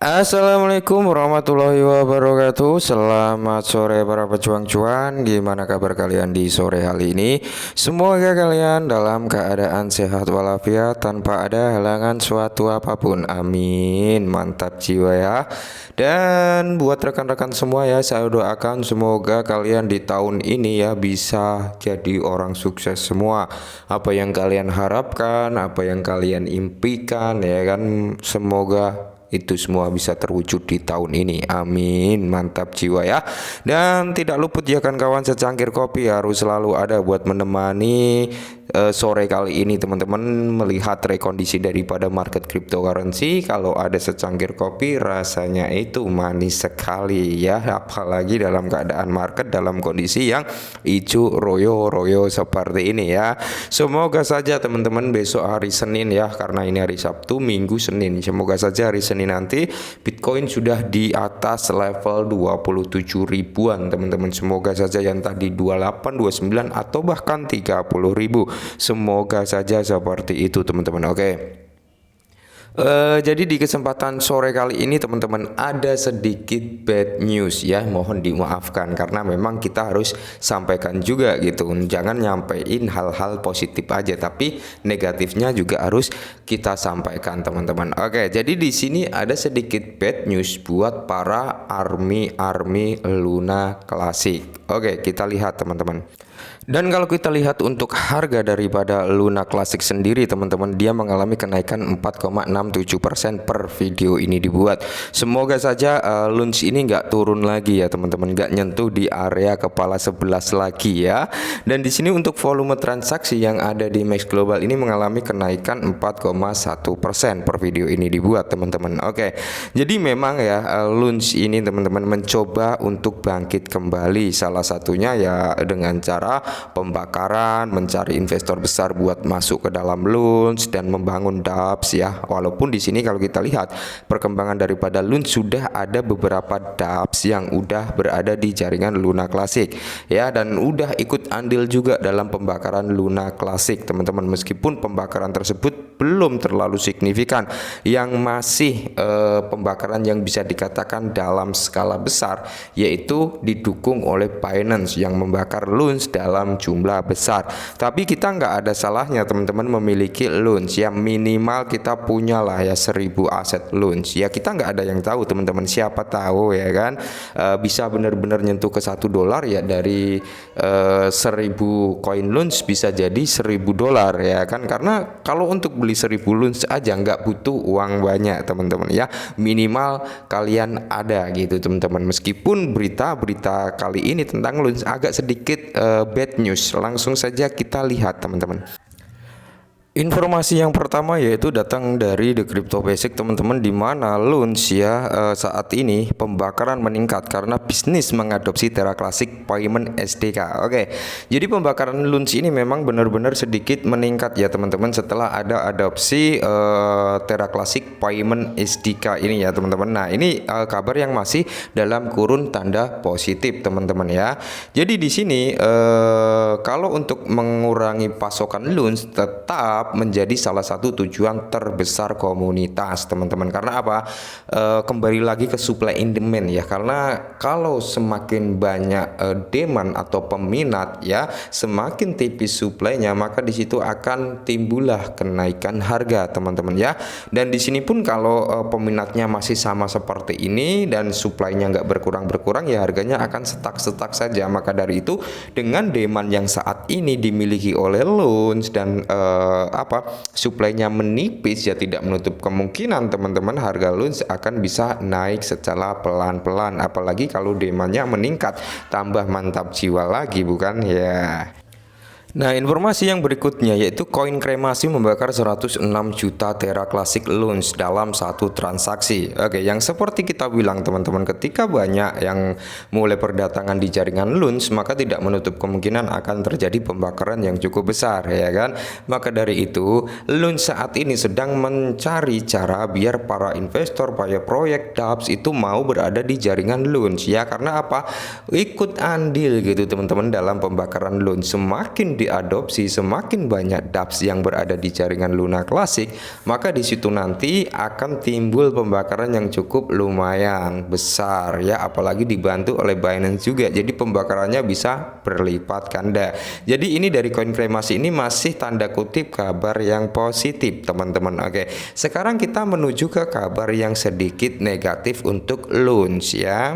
Assalamualaikum warahmatullahi wabarakatuh. Selamat sore para pejuang cuan. Gimana kabar kalian di sore hari ini? Semoga kalian dalam keadaan sehat walafiat tanpa ada halangan suatu apapun. Amin. Mantap jiwa ya. Dan buat rekan-rekan semua ya, saya doakan semoga kalian di tahun ini ya bisa jadi orang sukses semua. Apa yang kalian harapkan, apa yang kalian impikan ya kan, semoga itu semua bisa terwujud di tahun ini. Amin. Mantap jiwa ya. Dan tidak luput ya kan kawan, secangkir kopi harus selalu ada buat menemani sore kali ini teman-teman melihat rekondisi daripada market cryptocurrency. Kalau ada secangkir kopi rasanya itu manis sekali ya, apalagi dalam keadaan market dalam kondisi yang hijau royo-royo seperti ini ya. Semoga saja teman-teman besok hari Senin ya, karena ini hari Sabtu, Minggu, Senin, semoga saja hari Senin nanti Bitcoin sudah di atas level 27 ribuan teman-teman. Semoga saja yang tadi 28, 29 atau bahkan 30 ribu, semoga saja seperti itu teman-teman. Oke. Jadi di kesempatan sore kali ini teman-teman ada sedikit bad news ya, mohon dimaafkan karena memang kita harus sampaikan juga gitu. Jangan nyampein hal-hal positif aja, tapi negatifnya juga harus kita sampaikan teman-teman. Oke, jadi di sini ada sedikit bad news buat para army Luna Classic. Oke, kita lihat teman-teman. Dan kalau kita lihat untuk harga daripada Luna Classic sendiri teman-teman, dia mengalami kenaikan 4,67% per video ini dibuat. Semoga saja launch ini nggak turun lagi ya teman-teman, nggak nyentuh di area kepala 11 lagi ya. Dan di sini untuk volume transaksi yang ada di Max Global ini mengalami kenaikan 4,1% per video ini dibuat teman-teman. Oke, jadi memang ya launch ini teman-teman mencoba untuk bangkit kembali, salah satunya ya dengan cara pembakaran, mencari investor besar buat masuk ke dalam launch dan membangun dApps ya. Walaupun di sini kalau kita lihat perkembangan daripada launch, sudah ada beberapa dApps yang udah berada di jaringan Luna Classic ya, dan udah ikut andil juga dalam pembakaran Luna Classic teman-teman. Meskipun pembakaran tersebut belum terlalu signifikan, yang masih pembakaran yang bisa dikatakan dalam skala besar, yaitu didukung oleh Binance yang membakar launch dalam jumlah besar. Tapi kita nggak ada salahnya teman-teman memiliki launch ya, minimal kita punya lah ya 1000 aset launch ya. Kita nggak ada yang tahu teman-teman, siapa tahu ya kan bisa benar-benar nyentuh ke $1 ya, dari 1000 koin launch bisa jadi $1000 ya kan. Karena kalau untuk beli 1000 launch aja nggak butuh uang banyak teman-teman ya, minimal kalian ada gitu teman-teman. Meskipun berita-berita kali ini tentang launch agak sedikit bad news, langsung saja kita lihat teman-teman. Informasi yang pertama yaitu datang dari The Crypto Basic teman-teman, di mana launch ya saat ini pembakaran meningkat karena bisnis mengadopsi Terra Classic Payment SDK. Oke, jadi pembakaran launch ini memang benar-benar sedikit meningkat ya teman-teman setelah ada adopsi Terra Classic Payment SDK ini ya teman-teman. Nah ini kabar yang masih dalam kurun tanda positif teman-teman ya. Jadi di sini kalau untuk mengurangi pasokan launch tetap menjadi salah satu tujuan terbesar komunitas teman-teman. Karena apa? Kembali lagi ke supply and demand ya, karena kalau semakin banyak demand atau peminat ya, semakin tipis supply-nya, maka di situ akan timbullah kenaikan harga teman-teman ya. Dan di sini pun kalau peminatnya masih sama seperti ini dan supply-nya nggak berkurang ya, harganya akan stuck saja. Maka dari itu dengan demand yang saat ini dimiliki oleh launch dan supply-nya menipis ya, tidak menutup kemungkinan teman-teman harga launch akan bisa naik secara pelan-pelan, apalagi kalau demand-nya meningkat, tambah mantap jiwa lagi bukan ya. Nah, informasi yang berikutnya yaitu koin kremasi membakar 106 juta Terra Classic launch dalam satu transaksi. Oke, yang seperti kita bilang teman-teman, ketika banyak yang mulai berdatangan di jaringan launch, maka tidak menutup kemungkinan akan terjadi pembakaran yang cukup besar ya kan. Maka dari itu, launch saat ini sedang mencari cara biar para investor, para proyek dApps itu mau berada di jaringan launch ya. Karena apa? Ikut andil gitu teman-teman dalam pembakaran launch. Semakin di diadopsi semakin banyak dApps yang berada di jaringan Luna Classic, maka di situ nanti akan timbul pembakaran yang cukup lumayan besar ya, apalagi dibantu oleh Binance juga. Jadi pembakarannya bisa berlipat ganda. Jadi ini dari konfirmasi ini masih tanda kutip kabar yang positif, teman-teman. Oke, sekarang kita menuju ke kabar yang sedikit negatif untuk Lounge ya.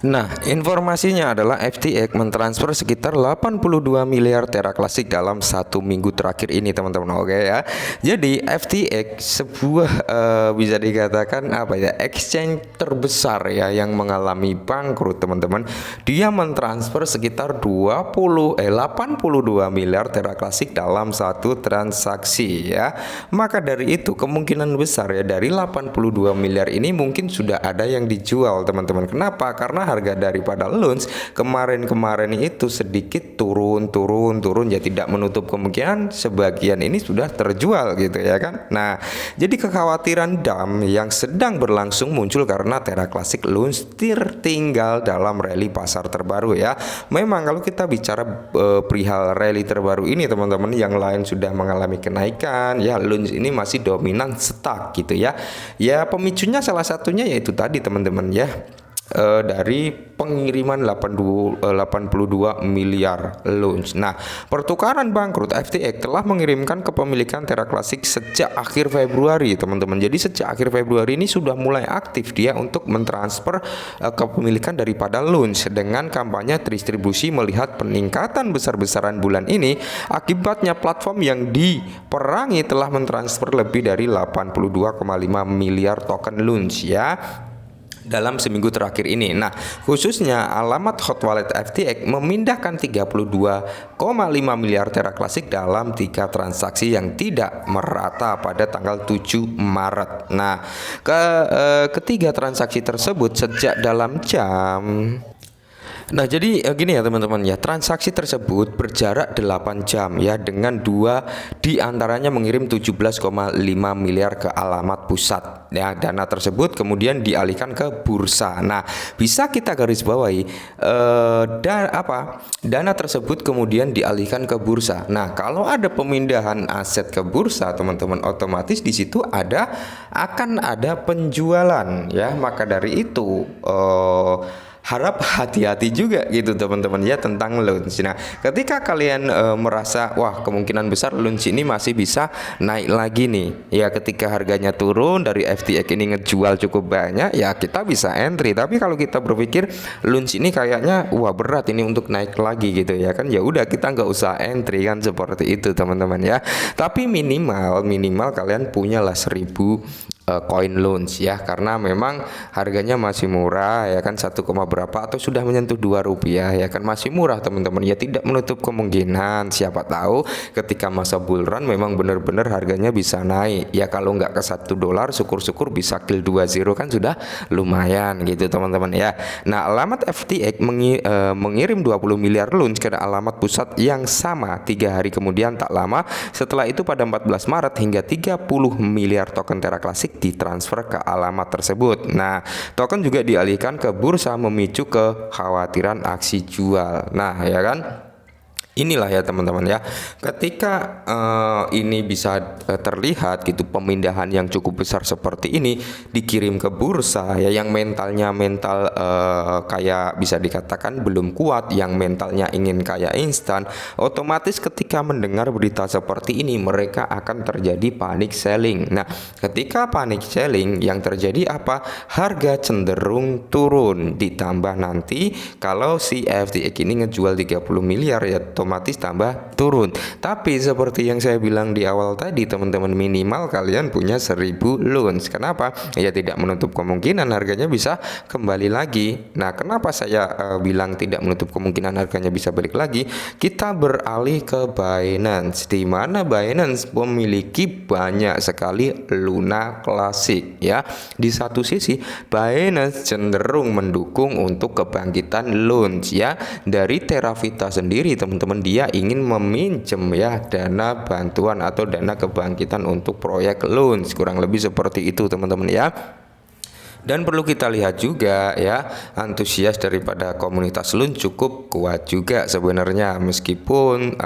Nah, informasinya adalah FTX mentransfer sekitar 82 miliar Terra Classic dalam 1 minggu terakhir ini, teman-teman. Oke ya. Jadi FTX sebuah bisa dikatakan apa ya, exchange terbesar ya yang mengalami bangkrut, teman-teman. Dia mentransfer sekitar 82 miliar Terra Classic dalam satu transaksi ya. Maka dari itu kemungkinan besar ya dari 82 miliar ini mungkin sudah ada yang dijual, teman-teman. Kenapa? Karena harga daripada Lounge kemarin itu sedikit turun ya, tidak menutup kemungkinan sebagian ini sudah terjual gitu ya kan. Nah, jadi kekhawatiran dam yang sedang berlangsung muncul karena Terra Classic Lounge tertinggal dalam rally pasar terbaru ya. Memang kalau kita bicara perihal rally terbaru ini, teman-teman, yang lain sudah mengalami kenaikan ya, Lounge ini masih dominan stuck gitu ya. Ya pemicunya salah satunya yaitu tadi, teman-teman ya, dari pengiriman 82 miliar Lounge. Nah, pertukaran bangkrut FTX telah mengirimkan kepemilikan Terra Classic sejak akhir Februari, teman-teman. Jadi sejak akhir Februari ini sudah mulai aktif dia untuk mentransfer kepemilikan daripada Lounge dengan kampanye distribusi melihat peningkatan besar-besaran bulan ini. Akibatnya platform yang diperangi telah mentransfer lebih dari 82,5 miliar token Lounge ya dalam seminggu terakhir ini. Nah, khususnya alamat hot wallet FTX memindahkan 32,5 miliar Terra Classic dalam 3 transaksi yang tidak merata pada tanggal 7 Maret. Nah, ketiga transaksi tersebut sejak dalam jam. Nah, jadi gini ya, teman-teman ya, transaksi tersebut berjarak 8 jam ya, dengan 2 diantaranya mengirim 17,5 miliar ke alamat pusat ya. Dana tersebut kemudian dialihkan ke bursa. Nah, bisa kita garis bawahi dana tersebut kemudian dialihkan ke bursa. Nah, kalau ada pemindahan aset ke bursa, teman-teman, otomatis di situ akan ada penjualan ya. Maka dari itu harap hati-hati juga gitu, teman-teman ya, tentang Lounge. Nah, ketika kalian merasa wah kemungkinan besar Lounge ini masih bisa naik lagi nih ya, ketika harganya turun dari FTX ini ngejual cukup banyak ya, kita bisa entry. Tapi kalau kita berpikir Lounge ini kayaknya wah berat ini untuk naik lagi gitu ya kan, ya udah kita nggak usah entry kan, seperti itu, teman-teman ya. Tapi minimal kalian punyalah 1000 koin Lounge ya, karena memang harganya masih murah ya kan, 1, berapa atau sudah menyentuh 2 rupiah ya kan, masih murah, teman-teman ya. Tidak menutup kemungkinan siapa tahu ketika masa bull run memang benar-benar harganya bisa naik ya. Kalau nggak ke $1, syukur-syukur bisa kill 20 kan sudah lumayan gitu, teman-teman ya. Nah, alamat FTX mengirim 20 miliar Lounge ke alamat pusat yang sama 3 hari kemudian. Tak lama setelah itu pada 14 Maret hingga 30 miliar token Terra Classic ditransfer ke alamat tersebut. Nah, token juga dialihkan ke bursa memicu kekhawatiran aksi jual. Nah, ya kan? Inilah ya, teman-teman ya, ketika ini bisa terlihat gitu, pemindahan yang cukup besar seperti ini dikirim ke bursa ya, yang mentalnya kayak bisa dikatakan belum kuat, yang mentalnya ingin kaya instan, otomatis ketika mendengar berita seperti ini mereka akan terjadi panic selling. Nah, ketika panic selling yang terjadi apa? Harga cenderung turun, ditambah nanti kalau si FTX ini ngejual 30 miliar ya otomatis tambah turun. Tapi seperti yang saya bilang di awal tadi, teman-teman, minimal kalian punya 1000 Lounge. Kenapa? Ya tidak menutup kemungkinan harganya bisa kembali lagi. Nah, kenapa saya bilang tidak menutup kemungkinan harganya bisa balik lagi? Kita beralih ke Binance, di mana Binance memiliki banyak sekali Luna Classic ya. Di satu sisi Binance cenderung mendukung untuk kebangkitan Lounge ya. Dari Terravita sendiri, teman-teman, dia ingin meminjam ya dana bantuan atau dana kebangkitan untuk proyek Lounge, kurang lebih seperti itu, teman-teman ya. Dan perlu kita lihat juga ya, antusias daripada komunitas Loon cukup kuat juga sebenarnya, meskipun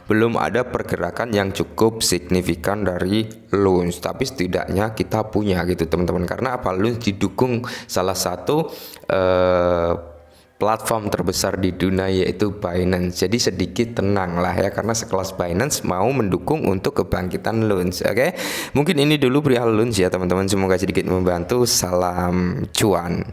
belum ada pergerakan yang cukup signifikan dari Loon, tapi setidaknya kita punya gitu teman-teman. Karena apa? Loon didukung salah satu platform terbesar di dunia, yaitu Binance. Jadi sedikit tenang lah ya, karena sekelas Binance mau mendukung untuk kebangkitan Loon. Oke, mungkin ini dulu perihal Loon ya teman-teman, semoga sedikit membantu. Salam cuan.